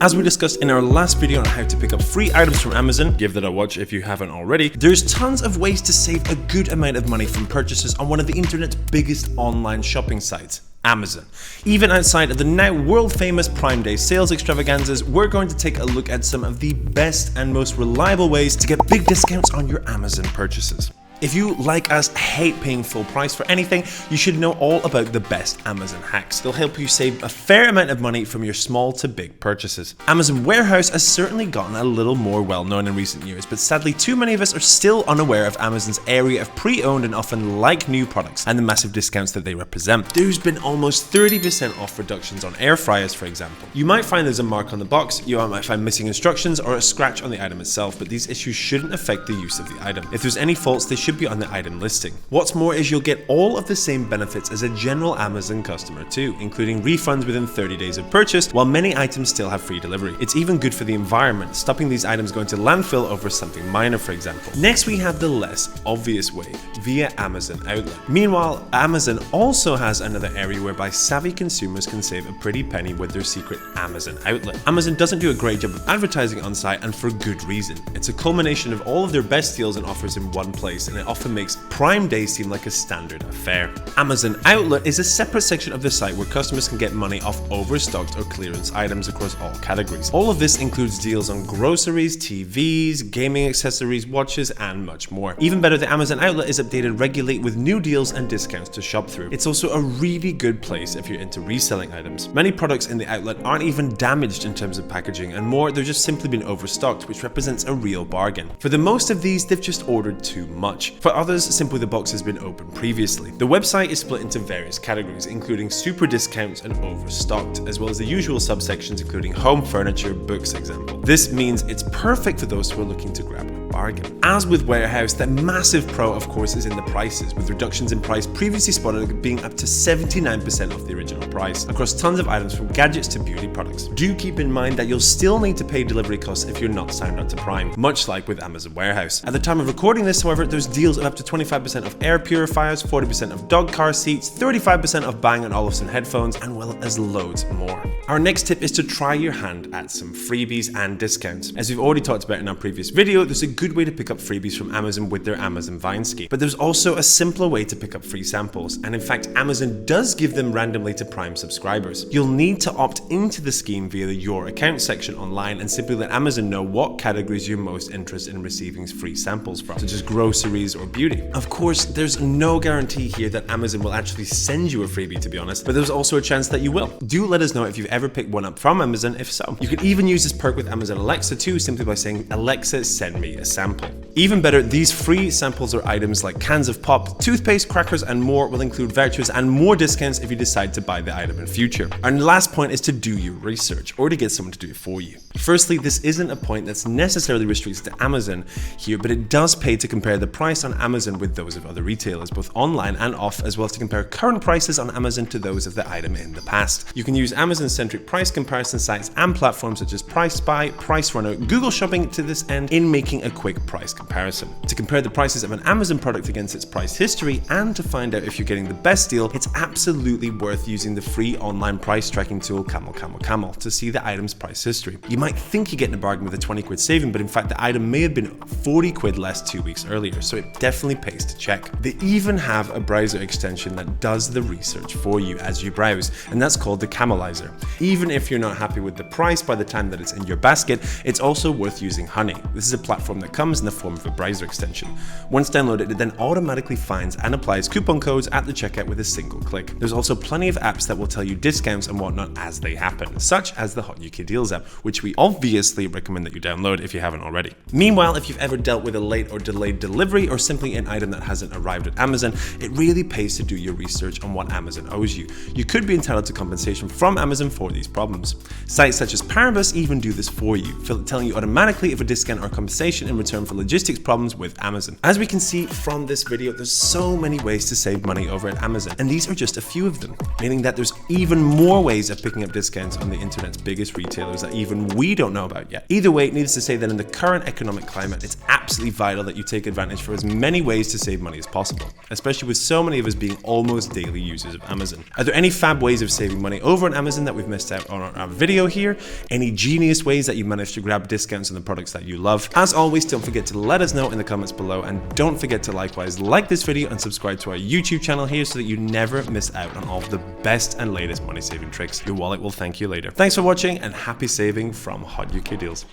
As we discussed in our last video on how to pick up free items from Amazon, give that a watch if you haven't already, there's tons of ways to save a good amount of money from purchases on one of the internet's biggest online shopping sites, Amazon. Even outside of the now world-famous Prime Day sales extravaganzas, we're going to take a look at some of the best and most reliable ways to get big discounts on your Amazon purchases. If you, like us, hate paying full price for anything, you should know all about the best Amazon hacks. They'll help you save a fair amount of money from your small to big purchases. Amazon Warehouse has certainly gotten a little more well-known in recent years, but sadly too many of us are still unaware of Amazon's area of pre-owned and often like-new products and the massive discounts that they represent. There's been almost 30% off reductions on air fryers, for example. You might find there's a mark on the box, you might find missing instructions or a scratch on the item itself, but these issues shouldn't affect the use of the item. If there's any faults, they should be on the item listing. What's more is you'll get all of the same benefits as a general Amazon customer too, including refunds within 30 days of purchase, while many items still have free delivery. It's even good for the environment, stopping these items going to landfill over something minor, for example. Next, we have the less obvious way, via Amazon Outlet. Meanwhile, Amazon also has another area whereby savvy consumers can save a pretty penny with their secret Amazon Outlet. Amazon doesn't do a great job of advertising on site, and for good reason. It's a culmination of all of their best deals and offers in one place, and it often makes Prime Day seem like a standard affair. Amazon Outlet is a separate section of the site where customers can get money off overstocked or clearance items across all categories. All of this includes deals on groceries, TVs, gaming accessories, watches, and much more. Even better, the Amazon Outlet is updated regularly with new deals and discounts to shop through. It's also a really good place if you're into reselling items. Many products in the outlet aren't even damaged in terms of packaging, and more, they're just simply been overstocked, which represents a real bargain. For the most of these, they've just ordered too much. For others, simply the box has been opened previously. The website is split into various categories, including super discounts and overstocked, as well as the usual subsections including home furniture, books, example. This means it's perfect for those who are looking to grab a bargain. As with Warehouse, the massive pro, of course, is in the prices, with reductions in price previously spotted being up to 79% off the original price, across tons of items from gadgets to beauty products. Do keep in mind that you'll still need to pay delivery costs if you're not signed up to Prime, much like with Amazon Warehouse. At the time of recording this, however, there's deals of up to 25% off air purifiers, 40% off dog car seats, 35% off Bang & Olufsen headphones, and well as loads more. Our next tip is to try your hand at some freebies and discounts. As we've already talked about in our previous video, there's a good way to pick up freebies from Amazon with their Amazon Vine scheme, but there's also a simpler way to pick up free samples, and in fact Amazon does give them randomly to Prime subscribers. You'll need to opt into the scheme via the Your Account section online and simply let Amazon know what categories you're most interested in receiving free samples from, such as groceries or beauty. Of course, there's no guarantee here that Amazon will actually send you a freebie, to be honest, but there's also a chance that you will. Do let us know if you've ever picked one up from Amazon, if so. You can even use this perk with Amazon Alexa too, simply by saying, "Alexa, send me a sample." Even better, these free samples or items like cans of pop, toothpaste, crackers, and more will include vouchers and more discounts if you decide to buy the item in future. Our last point is to do your research, or to get someone to do it for you. Firstly, this isn't a point that's necessarily restricted to Amazon here, but it does pay to compare the price on Amazon with those of other retailers, both online and off, as well as to compare current prices on Amazon to those of the item in the past. You can use Amazon-centric price comparison sites and platforms such as Price Spy, Price Runner, Google Shopping to this end in making a quick price comparison. To compare the prices of an Amazon product against its price history and to find out if you're getting the best deal, it's absolutely worth using the free online price tracking tool Camelcamelcamel to see the item's price history. You might think you're getting a bargain with a 20 quid saving, but in fact the item may have been 40 quid less 2 weeks earlier, so it definitely pays to check. They even have a browser extension that does the research for you as you browse, and that's called the Camelizer. Even if you're not happy with the price by the time that it's in your basket, it's also worth using Honey. This is a platform that comes in the form of a browser extension. Once downloaded, it then automatically finds and applies coupon codes at the checkout with a single click. There's also plenty of apps that will tell you discounts and whatnot as they happen, such as the hotukdeals app, which we obviously recommend that you download if you haven't already. Meanwhile, if you've ever dealt with a late or delayed delivery or simply an item that hasn't arrived at Amazon, it really pays to do your research on what Amazon owes you. You could be entitled to compensation from Amazon for these problems. Sites such as Paribus even do this for you, telling you automatically if a discount or compensation in return for logistics problems with Amazon. As we can see from this video, there's so many ways to save money over at Amazon, and these are just a few of them, meaning that there's even more ways of picking up discounts on the internet's biggest retailers that even we don't know about yet. Either way, needless to say that in the current economic climate, it's absolutely absolutely vital that you take advantage for as many ways to save money as possible, especially with so many of us being almost daily users of Amazon. Are there any fab ways of saving money over on Amazon that we've missed out on our video here? Any genius ways that you managed to grab discounts on the products that you love? As always, don't forget to let us know in the comments below, and don't forget to likewise like this video and subscribe to our YouTube channel here so that you never miss out on all of the best and latest money saving tricks. Your wallet will thank you later. Thanks for watching and happy saving from Hot UK Deals.